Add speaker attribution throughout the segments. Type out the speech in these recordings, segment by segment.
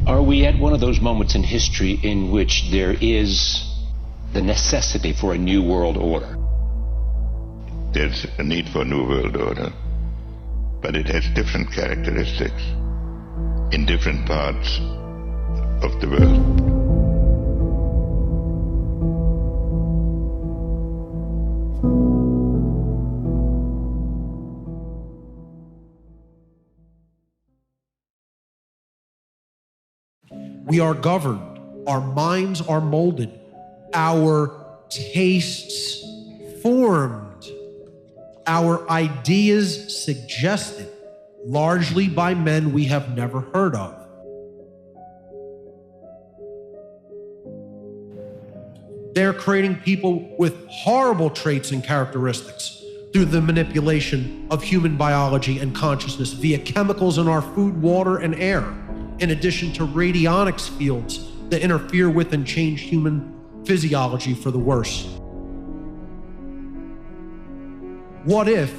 Speaker 1: Are we at one of those moments in history in which there is the necessity for a new world order?
Speaker 2: There's a need for a new world order, but it has different characteristics in different parts of the world.
Speaker 3: We are governed, our minds are molded, our tastes formed, our ideas suggested, largely by men we have never heard of. They're creating people with horrible traits and characteristics through the manipulation of human biology and consciousness via chemicals in our food, water, and air, in addition to radionics fields that interfere with and change human physiology for the worse. What if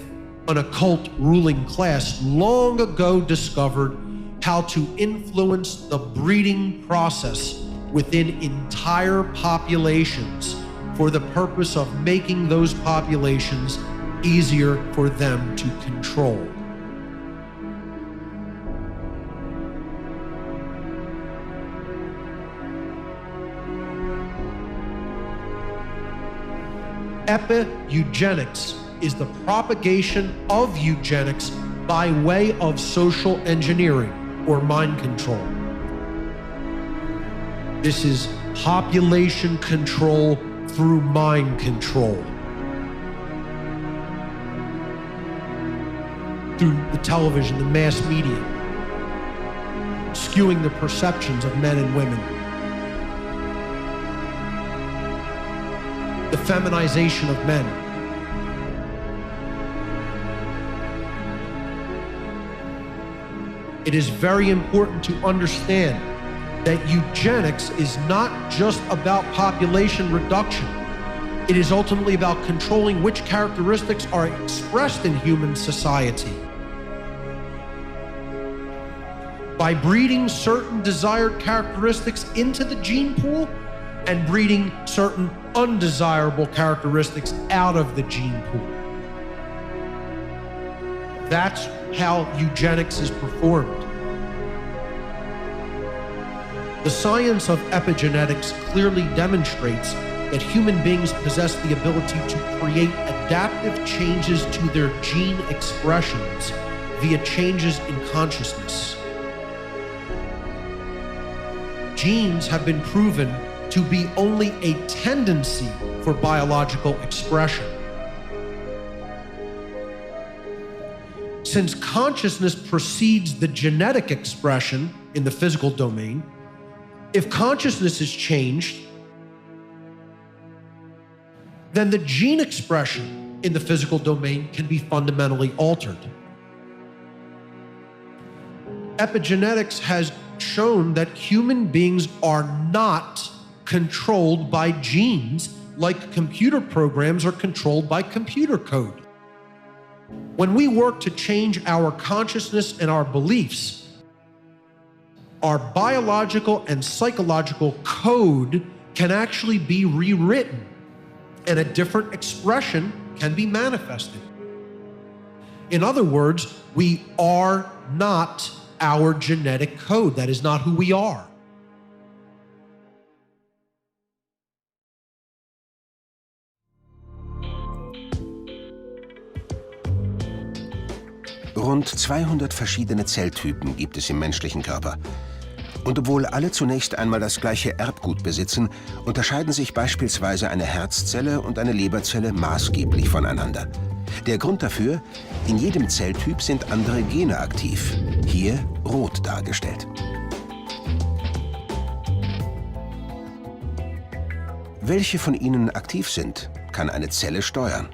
Speaker 3: an occult ruling class long ago discovered how to influence the breeding process within entire populations for the purpose of making those populations easier for them to control? Epi-eugenics is the propagation of eugenics by way of social engineering or mind control. This is population control through mind control. Through the television, the mass media, skewing the perceptions of men and women. The feminization of men. It is very important to understand that eugenics is not just about population reduction. It is ultimately about controlling which characteristics are expressed in human society. By breeding certain desired characteristics into the gene pool and breeding certain undesirable characteristics out of the gene pool. That's how eugenics is performed. The science of epigenetics clearly demonstrates that human beings possess the ability to create adaptive changes to their gene expressions via changes in consciousness. Genes have been proven to be only a tendency for biological expression. Since consciousness precedes the genetic expression in the physical domain, if consciousness is changed, then the gene expression in the physical domain can be fundamentally altered. Epigenetics has shown that human beings are not controlled by genes like computer programs are controlled by computer code. When we work to change our consciousness and our beliefs, our biological and psychological code can actually be rewritten and a different expression can be manifested. In other words, we are not our genetic code. That is not who we are.
Speaker 4: Rund 200 verschiedene Zelltypen gibt es im menschlichen Körper. Und obwohl alle zunächst einmal das gleiche Erbgut besitzen, unterscheiden sich beispielsweise eine Herzzelle und eine Leberzelle maßgeblich voneinander. Der Grund dafür: in jedem Zelltyp sind andere Gene aktiv, hier rot dargestellt. Welche von ihnen aktiv sind, kann eine Zelle steuern.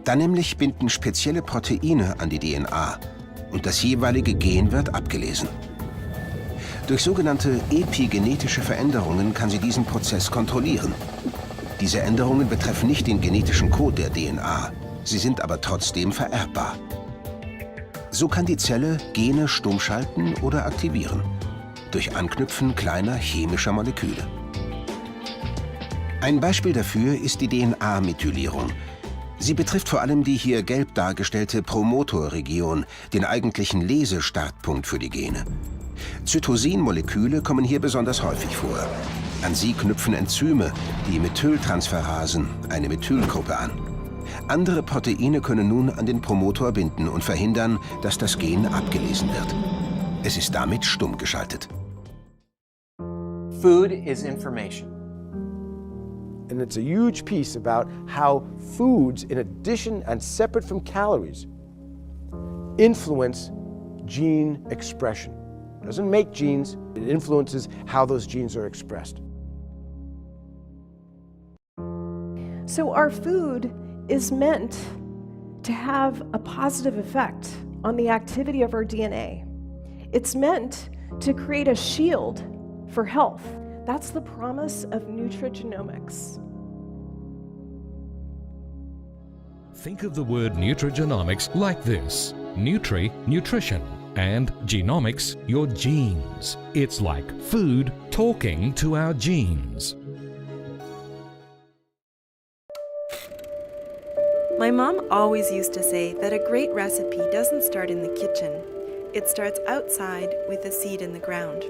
Speaker 4: Dann nämlich binden spezielle Proteine an die DNA und das jeweilige Gen wird abgelesen. Durch sogenannte epigenetische Veränderungen kann sie diesen Prozess kontrollieren. Diese Änderungen betreffen nicht den genetischen Code der DNA, sie sind aber trotzdem vererbbar. So kann die Zelle Gene stummschalten oder aktivieren. durch Anknüpfen kleiner chemischer Moleküle. Ein Beispiel dafür ist die DNA-Methylierung. Sie betrifft vor allem die hier gelb dargestellte Promotorregion, den eigentlichen Lesestartpunkt für die Gene. Cytosin-Moleküle kommen hier besonders häufig vor. An sie knüpfen Enzyme, die Methyltransferasen, eine Methylgruppe an. Andere Proteine können nun an den Promotor binden und verhindern, dass das Gen abgelesen wird. Es ist damit stumm geschaltet.
Speaker 5: Food is information.
Speaker 6: And it's a huge piece about how foods, in addition and separate from calories, influence gene expression. It doesn't make genes, it influences how those genes are expressed.
Speaker 7: So our food is meant to have a positive effect on the activity of our DNA. It's meant to create a shield for health. That's the promise of nutrigenomics.
Speaker 8: Think of the word nutrigenomics like this: nutri, nutrition, and genomics, your genes. It's like food talking to our genes.
Speaker 9: My mom always used to say that a great recipe doesn't start in the kitchen. It starts outside with a seed in the ground.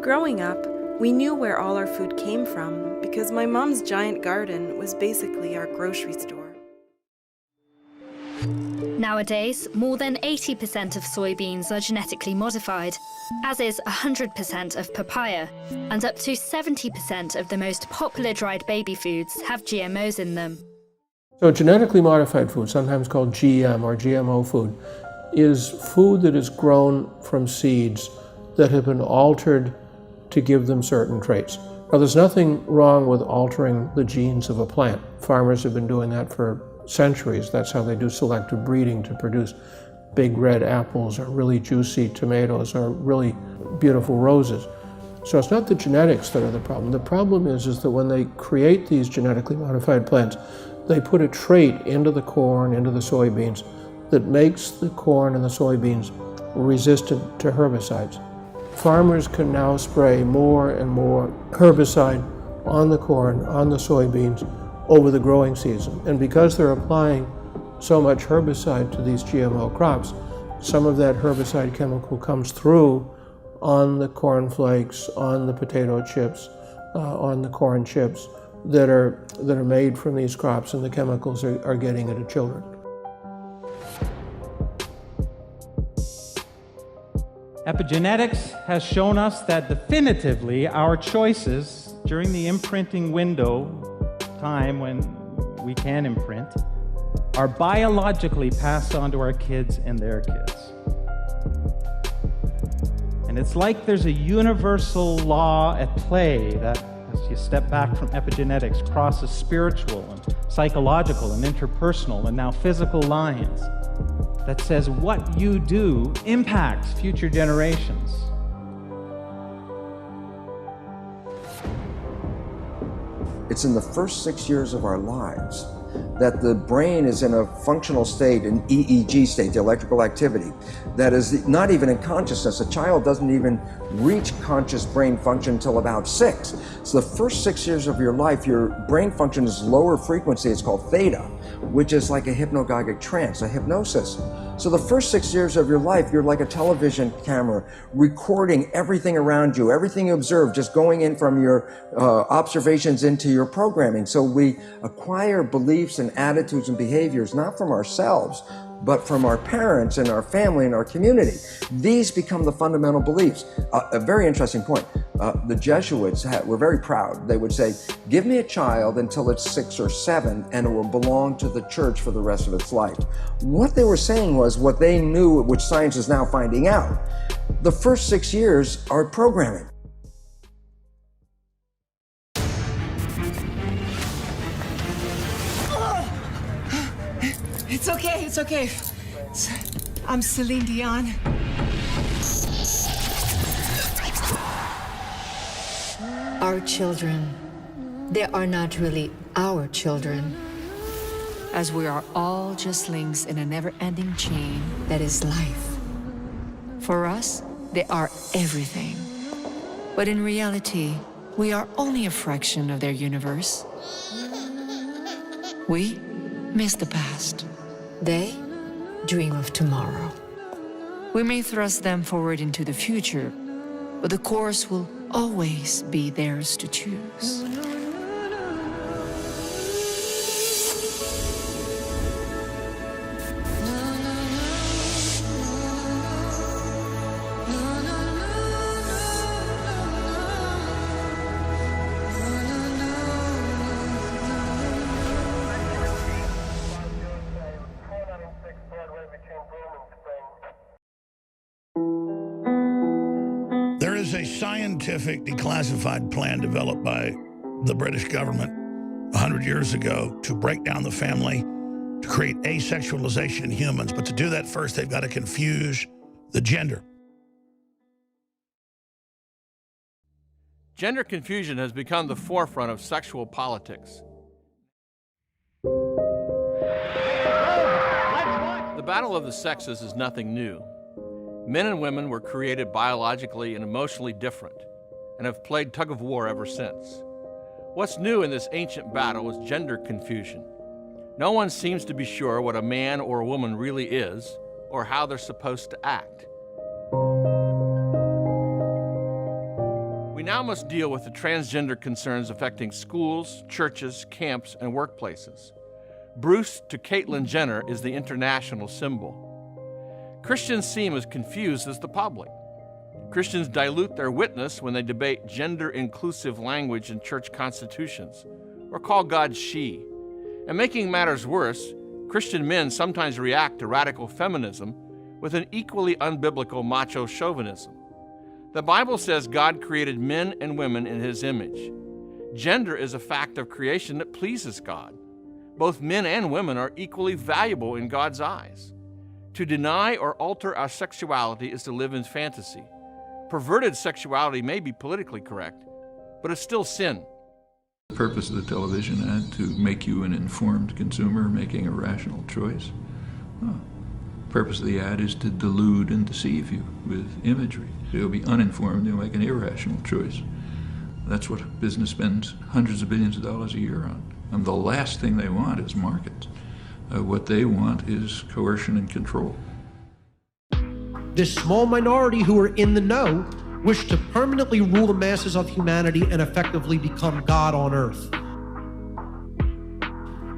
Speaker 9: Growing up, we knew where all our food came from because my mom's giant garden was basically our grocery store.
Speaker 10: Nowadays, more than 80% of soybeans are genetically modified, as is 100% of papaya, and up to 70% of the most popular dried baby foods have GMOs in them.
Speaker 3: So genetically modified food, sometimes called GM or GMO food, is food that is grown from seeds that have been altered to give them certain traits. Now, there's nothing wrong with altering the genes of a plant. Farmers have been doing that for centuries. That's how they do selective breeding to produce big red apples or really juicy tomatoes or really beautiful roses. So it's not the genetics that are the problem. The problem is that when they create these genetically modified plants, they put a trait into the corn, into the soybeans, that makes the corn and the soybeans resistant to herbicides. Farmers can now spray more and more herbicide on the corn, on the soybeans, over the growing season. And because they're applying so much herbicide to these GMO crops, some of that herbicide chemical comes through on the corn flakes, on the potato chips, on the corn chips that are made from these crops, and the chemicals are getting into children.
Speaker 11: Epigenetics has shown us that definitively our choices during the imprinting window, time when we can imprint, are biologically passed on to our kids and their kids. And it's like there's a universal law at play that, as you step back from epigenetics, crosses spiritual and psychological and interpersonal and now physical lines, that says what you do impacts future generations.
Speaker 12: It's in the first 6 years of our lives that the brain is in a functional state, an EEG state, the electrical activity, that is not even in consciousness. A child doesn't even reach conscious brain function until about 6. So the first 6 years of your life, your brain function is lower frequency. It's called theta, which is like a hypnagogic trance, a hypnosis. So the first 6 years of your life, you're like a television camera, recording everything around you, everything you observe, just going in from your observations into your programming. So we acquire beliefs and attitudes and behaviors, not from ourselves, but from our parents and our family and our community. These become the fundamental beliefs. A very interesting point. The Jesuits were very proud. They would say, give me a child until it's 6 or 7 and it will belong to the church for the rest of its life. What they were saying was what they knew, which science is now finding out. The first 6 years are programming.
Speaker 13: It's okay, it's okay. I'm Celine Dion. Our children, they are not really our children, as we are all just links in a never-ending chain that is life. For us, They are everything. But in reality, we are only a fraction of their universe. We miss the past. They dream of tomorrow. We may thrust them forward into the future, but the course will always be theirs to choose.
Speaker 5: There is a scientific declassified plan developed by the British government 100 years ago to break down the family, to create asexualization in humans. But to do that first, they've got to confuse the gender.
Speaker 14: Gender confusion has become the forefront of sexual politics. The battle of the sexes is nothing new. Men and women were created biologically and emotionally different and have played tug-of-war ever since. What's new in this ancient battle is gender confusion. No one seems to be sure what a man or a woman really is or how they're supposed to act. We now must deal with the transgender concerns affecting schools, churches, camps, and workplaces. Bruce to Caitlyn Jenner is the international symbol. Christians seem as confused as the public. Christians dilute their witness when they debate gender-inclusive language in church constitutions or call God she. And making matters worse, Christian men sometimes react to radical feminism with an equally unbiblical macho chauvinism. The Bible says God created men and women in His image. Gender is a fact of creation that pleases God. Both men and women are equally valuable in God's eyes. To deny or alter our sexuality is to live in fantasy. Perverted sexuality may be politically correct, but it's still sin.
Speaker 15: The purpose of the television ad to make you an informed consumer making a rational choice. The purpose of the ad is to delude and deceive you with imagery. So you'll be uninformed, you'll make an irrational choice. That's what business spends hundreds of billions of dollars a year on. And the last thing they want is markets. What they want is coercion and control.
Speaker 3: This small minority who are in the know wish to permanently rule the masses of humanity and effectively become God on earth.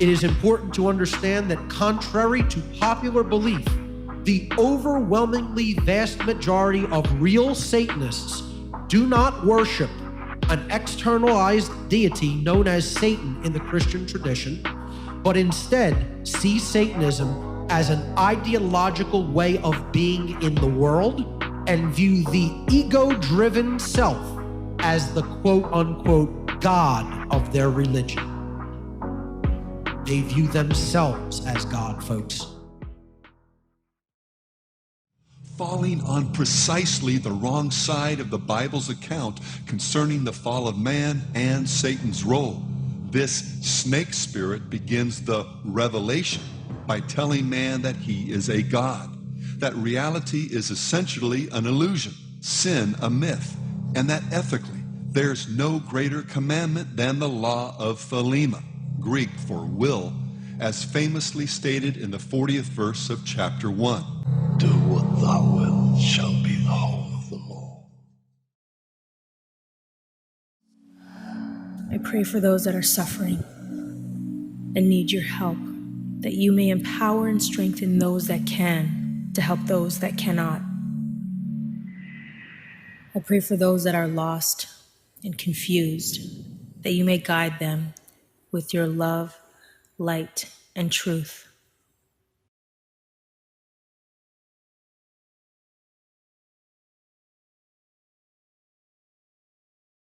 Speaker 3: It is important to understand that contrary to popular belief, the overwhelmingly vast majority of real Satanists do not worship an externalized deity known as Satan in the Christian tradition, but instead see Satanism as an ideological way of being in the world and view the ego-driven self as the quote-unquote God of their religion. They view themselves as God, folks.
Speaker 16: Falling on precisely the wrong side of the Bible's account concerning the fall of man and Satan's role. This snake spirit begins the revelation by telling man that he is a god, that reality is essentially an illusion, sin a myth, and that ethically there's no greater commandment than the law of thelema, Greek for will, as famously stated in the 40th verse of chapter 1.
Speaker 17: Do what thou wilt shall be the whole of the law.
Speaker 18: I pray for those that are suffering and need your help, that you may empower and strengthen those that can to help those that cannot. I pray for those that are lost and confused, that you may guide them with your love, light, and truth.